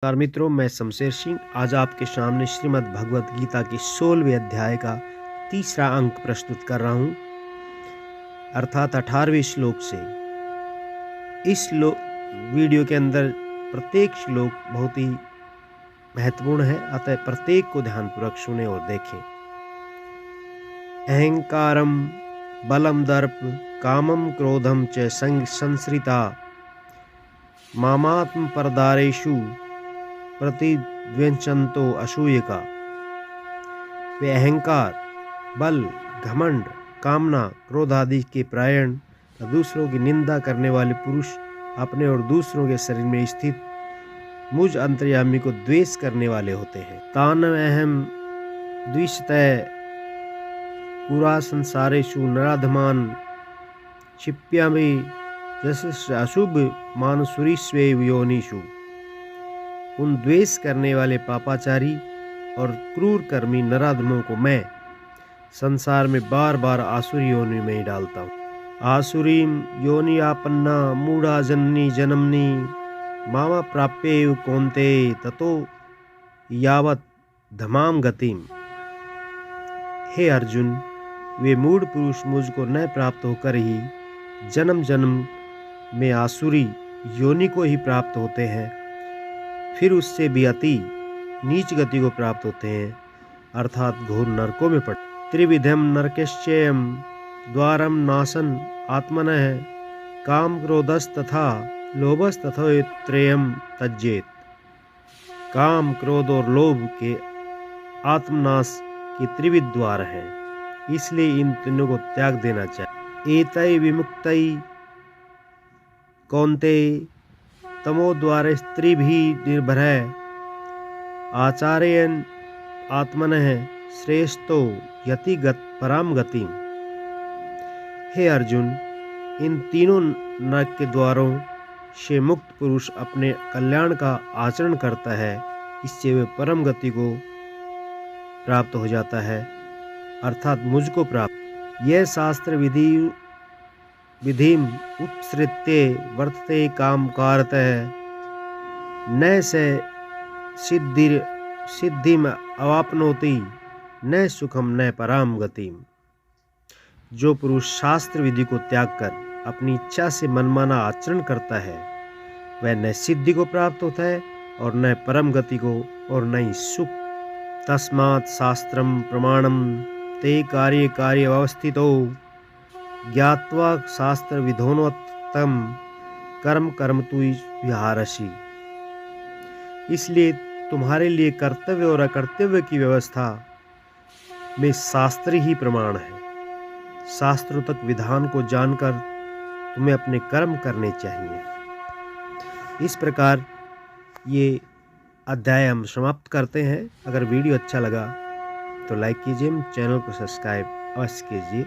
नमस्कार मित्रों, मैं शमशेर सिंह आज आपके सामने श्रीमद् भगवत गीता के 16वें अध्याय का तीसरा अंक प्रस्तुत कर रहा हूँ, अर्थात 18वें श्लोक से। इस वीडियो के अंदर प्रत्येक श्लोक बहुत ही महत्वपूर्ण है, अतः प्रत्येक को ध्यानपूर्वक सुने और देखें। अहंकारम बलम दर्प कामम क्रोधम च संश्रिता मामात्म परदारेषु प्रतिद्वंचन्तो असूयका। वे अहंकार, बल, घमंड, कामना, क्रोध आदि के प्रायण दूसरों की निंदा करने वाले पुरुष अपने और दूसरों के शरीर में स्थित मुझ अंतर्यामी को द्वेष करने वाले होते हैं। तान अहम द्विषतः पुरा संसारेषु नराधमान क्षिप्यामि जस अशुभ मानसुरीष्वेव योनिषु। उन द्वेष करने वाले पापाचारी और क्रूर कर्मी नराधमों को मैं संसार में बार बार आसुरी योनि में ही डालता हूँ। आसुरीम योनि आपन्ना मूढ़ा जननी जन्मनी मामा प्राप्येव कौन्ते ततो यावत धमाम गतिम। हे अर्जुन, वे मूढ़ पुरुष मुझको न प्राप्त होकर ही जन्म जन्म में आसुरी योनि को ही प्राप्त होते हैं, फिर उससे भी अति नीच गति को प्राप्त होते हैं, अर्थात घोर नरकों में पड़ते। त्रिविधम नरकेश्चयम द्वारम नासन आत्मनः काम क्रोधस तथा लोभस तथा त्रयम तज्जेत। काम, क्रोध और लोभ के आत्मनाश के त्रिविध द्वार हैं, इसलिए इन तीनों को त्याग देना चाहिए। एतै विमुक्तै कौन्तेय तमोद्वार स्त्री भी निर्भर आचार्यन आत्मनः श्रेष्ठो यति पराम गति। हे अर्जुन, इन तीनों नरक के द्वारों से मुक्त पुरुष अपने कल्याण का आचरण करता है, इससे वे परम गति को प्राप्त हो जाता है, अर्थात मुझको प्राप्त। यह शास्त्र विधिम उत्सृत्य वर्तते काम कारतः न से सिद्धिम अवाप्नोति न सुखम न पराम गतिम। जो पुरुष शास्त्र विधि को त्याग कर अपनी इच्छा से मनमाना आचरण करता है, वह न सिद्धि को प्राप्त होता है और न परम गति को और न ही सुख। तस्मात् शास्त्रम प्रमाणम ते कार्य कार्य अवस्थितो ज्ञात्वा शास्त्र विधोनोत्तम कर्म कर्म तु विहारसि। इसलिए तुम्हारे लिए कर्तव्य और अकर्तव्य की व्यवस्था में शास्त्र ही प्रमाण है। शास्त्रों तक विधान को जानकर तुम्हें अपने कर्म करने चाहिए। इस प्रकार ये अध्याय हम समाप्त करते हैं। अगर वीडियो अच्छा लगा तो लाइक कीजिए, चैनल को सब्सक्राइब अवश्य कीजिए।